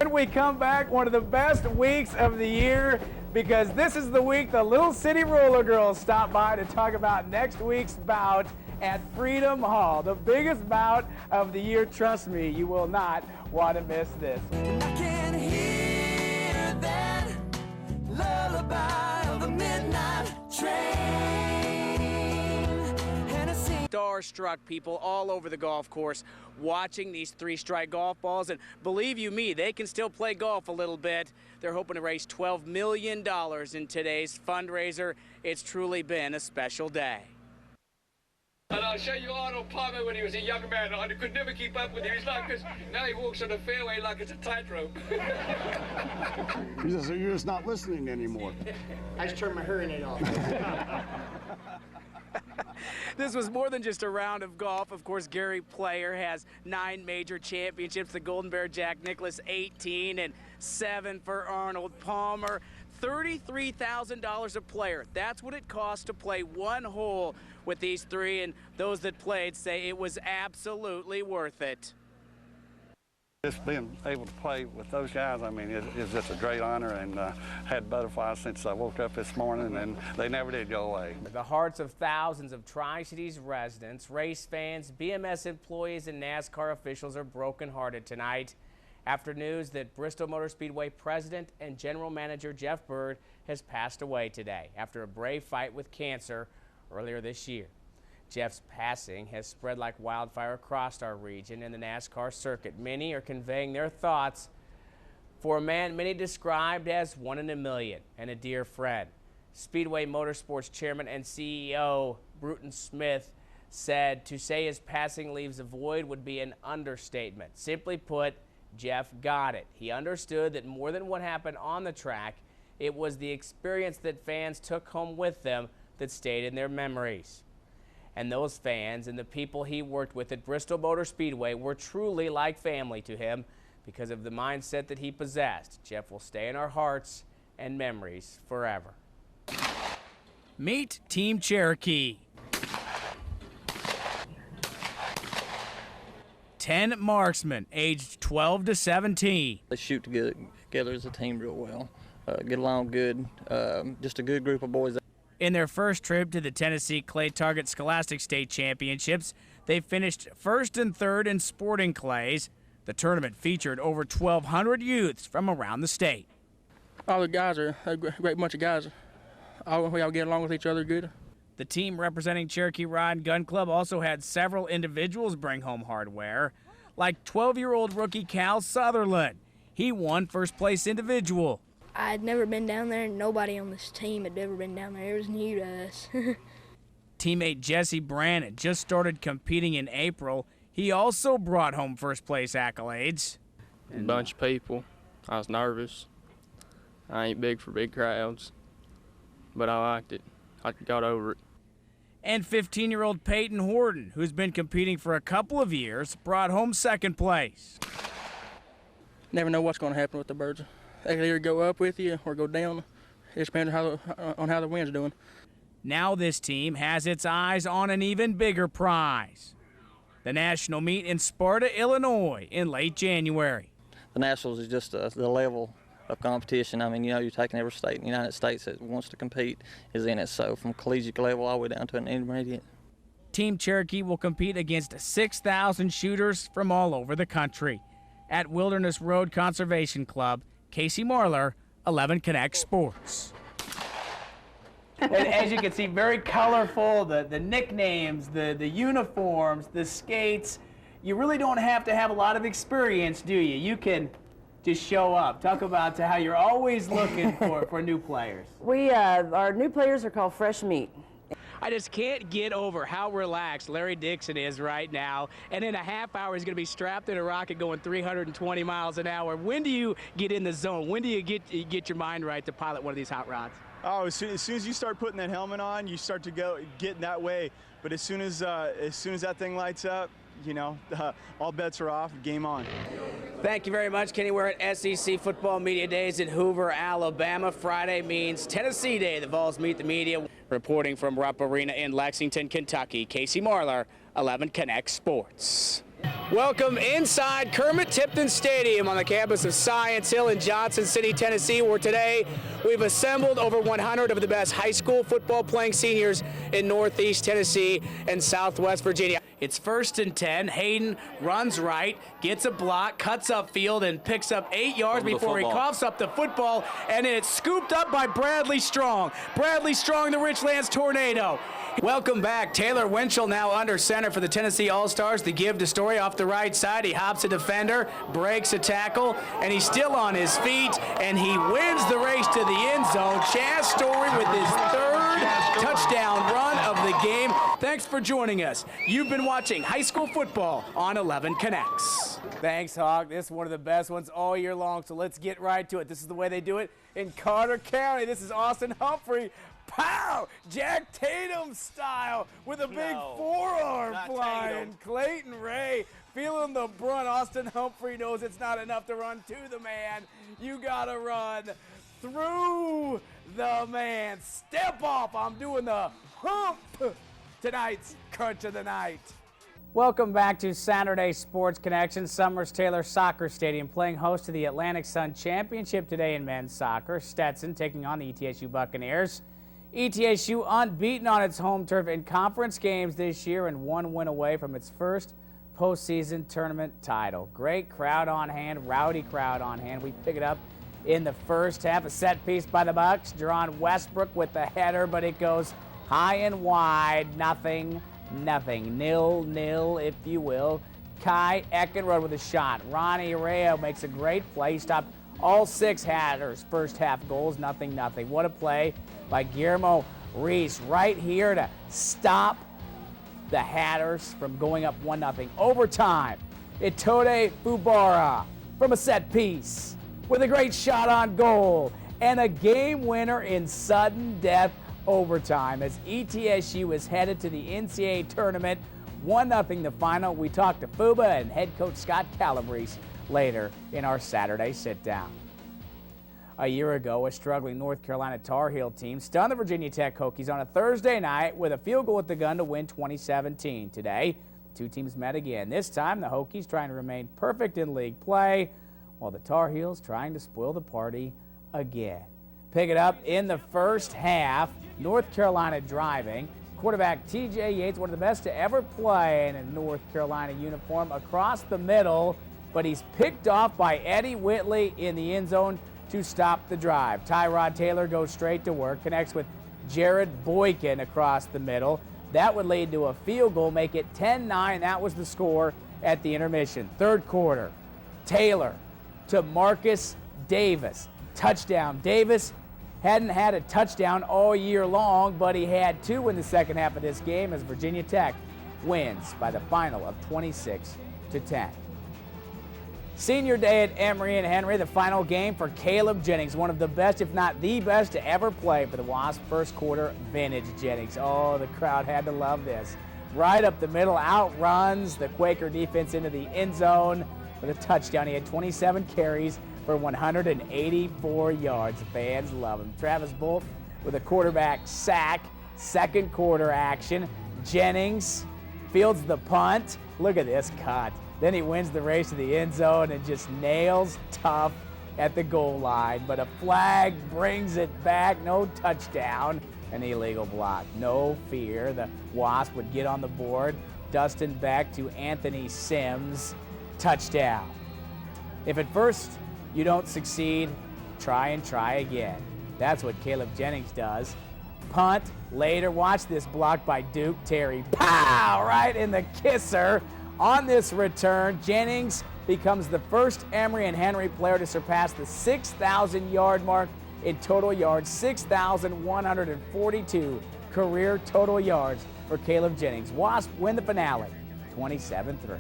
When we come back, one of the best weeks of the year, because this is the week the Little City Roller Girls stop by to talk about next week's bout at Freedom Hall, the biggest bout of the year. Trust me, you will not want to miss this. And I can hear that lullaby of the midnight train. Hennessy. Starstruck people all over the golf course watching these three-strike golf balls, and believe you me, they can still play golf a little bit. They're hoping to raise $12 million in today's fundraiser. It's truly been a special day. And I'll show you Arnold Palmer when he was a young man. I could never keep up with him. He's like this. Now he walks on the fairway like it's a tightrope. You're just not listening anymore. I just turned my hearing aid off. This was more than just a round of golf. Of course, Gary Player has 9 major championships. The Golden Bear Jack Nicklaus 18 and 7 for Arnold Palmer. $33,000 a player. That's what it costs to play one hole with these three, and those that played say it was absolutely worth it. Just being able to play with those guys, I mean, it's just a great honor, and had butterflies since I woke up this morning, and they never did go away. The hearts of thousands of Tri-Cities residents, race fans, BMS employees, and NASCAR officials are brokenhearted tonight after news that Bristol Motor Speedway president and general manager Jeff Bird has passed away today after a brave fight with cancer earlier this year. Jeff's passing has spread like wildfire across our region and the NASCAR circuit. Many are conveying their thoughts for a man many described as one in a million and a dear friend. Speedway Motorsports chairman and CEO Bruton Smith said to say his passing leaves a void would be an understatement. Simply put, Jeff got it. He understood that more than what happened on the track, it was the experience that fans took home with them that stayed in their memories. And those fans and the people he worked with at Bristol Motor Speedway were truly like family to him because of the mindset that he possessed. Jeff will stay in our hearts and memories forever. Meet Team Cherokee. 10 marksmen aged 12 to 17. They shoot together as a team real well, get along good, just a good group of boys. In their first trip to the Tennessee Clay Target Scholastic State Championships, they finished first and third in sporting clays. The tournament featured over 1,200 youths from around the state. All the guys are a great bunch of guys. We all get along with each other good. The team representing Cherokee Rod and Gun Club also had several individuals bring home hardware, like 12-year-old rookie Cal Sutherland. He won first place individual. I had never been down there, and nobody on this team had ever been down there. It was new to us. Teammate Jesse Brannon just started competing in April. He also brought home first place accolades. A bunch of people. I was nervous. I ain't big for big crowds, but I liked it. I got over it. And 15-year-old Peyton Horton, who's been competing for a couple of years, brought home second place. Never know what's going to happen with the birds. They can either go up with you or go down. It just depends on how the wind's doing. Now this team has its eyes on an even bigger prize. The national meet in Sparta, Illinois in late January. The Nationals is just the level of competition. I mean, you know, you're taking every state in the United States that wants to compete is in it. So from collegiate level all the way down to an intermediate. Team Cherokee will compete against 6,000 shooters from all over the country. At Wilderness Road Conservation Club, Casey Marler, 11 Connect Sports. And as you can see, very colorful, the nicknames, the uniforms, the skates. You really don't have to have a lot of experience, do you? You can just show up. Talk about how you're always looking for new players. Our new players are called Fresh Meat. I just can't get over how relaxed Larry Dixon is right now. And in a half hour, he's going to be strapped in a rocket going 320 miles an hour. When do you get in the zone? When do you get your mind right to pilot one of these hot rods? Oh, as soon as you start putting that helmet on, you start to get in that way. But as soon as that thing lights up, you know, all bets are off, game on. Thank you very much, Kenny. We're at SEC Football Media Days in Hoover, Alabama. Friday means Tennessee Day. The Vols meet the media. Reporting from Rupp Arena in Lexington, Kentucky, Casey Marler, 11 Connect Sports. Welcome inside Kermit Tipton Stadium on the campus of Science Hill in Johnson City, Tennessee, where today we've assembled over 100 of the best high school football playing seniors in Northeast Tennessee and Southwest Virginia. It's 1st and 10. Hayden runs right, gets a block, cuts upfield, and picks up 8 yards before he coughs up the football, and it's scooped up by Bradley Strong. Bradley Strong, the Richlands Tornado. Welcome back. Taylor Winchell now under center for the Tennessee All-Stars. The give to Story off the right side. He hops a defender, breaks a tackle, and he's still on his feet, and he wins the race to the end zone. Chaz Story with his 3rd touchdown run of the game. Thanks for joining us. You've been watching high school football on 11 Connects. Thanks, Hawk. This is one of the best ones all year long, so let's get right to it. This is the way they do it in Carter County. This is Austin Humphrey. Pow! Jack Tatum style with a big forearm flying. Clayton Ray feeling the brunt. Austin Humphrey knows it's not enough to run to the man. You got to run through the man. Step off. I'm doing the hump. Tonight's Crunch of the Night. Welcome back to Saturday Sports Connection. Summers Taylor Soccer Stadium playing host to the Atlantic Sun Championship today in men's soccer. Stetson taking on the ETSU Buccaneers. ETSU unbeaten on its home turf in conference games this year and 1 win away from its first postseason tournament title. Great crowd on hand, rowdy crowd on hand. We pick it up in the first half. A set piece by the Bucks. Jerron Westbrook with the header, but it goes high and wide. Nothing. 0-0, if you will. Kai Eckenrode with a shot. Ronnie Arreo makes a great play. He stopped all 6 Hatters' first half goals. 0-0. What a play by Guillermo Reese right here to stop the Hatters from going up 1-0. Overtime, Itode Fubara from a set piece with a great shot on goal and a game winner in sudden death overtime as ETSU is headed to the NCAA tournament. 1-0 the final. We talked to Fuba and head coach Scott Calabrese later in our Saturday sit-down. A year ago, a struggling North Carolina Tar Heel team stunned the Virginia Tech Hokies on a Thursday night with a field goal at the gun to win 2017. Today, the two teams met again. This time, the Hokies trying to remain perfect in league play, while the Tar Heels trying to spoil the party again. Pick it up in the first half. North Carolina driving. Quarterback T.J. Yates, one of the best to ever play in a North Carolina uniform, across the middle, but he's picked off by Eddie Whitley in the end zone to stop the drive. Tyrod Taylor goes straight to work, connects with Jared Boykin across the middle. That would lead to a field goal, make it 10-9. That was the score at the intermission. Third quarter, Taylor to Marcus Davis. Touchdown. Davis hadn't had a touchdown all year long, but he had 2 in the second half of this game as Virginia Tech wins by the final of 26-10. Senior day at Emory and Henry, the final game for Caleb Jennings, one of the best, if not the best, to ever play for the Wasps. First quarter, vintage Jennings. Oh, the crowd had to love this. Right up the middle, outruns the Quaker defense into the end zone with a touchdown. He had 27 carries for 184 yards. The fans love him. Travis Bolt with a quarterback sack. Second quarter action. Jennings fields the punt. Look at this cut. Then he wins the race to the end zone and just nails Tough at the goal line. But a flag brings it back. No touchdown. An illegal block. No fear. The Wasp would get on the board. Dustin Beck to Anthony Sims. Touchdown. If at first you don't succeed, try and try again. That's what Caleb Jennings does. Punt later. Watch this block by Duke Terry. Pow! Right in the kisser. On this return, Jennings becomes the first Emory and Henry player to surpass the 6,000-yard mark in total yards. 6,142 career total yards for Caleb Jennings. Wasp win the finale, 27-3.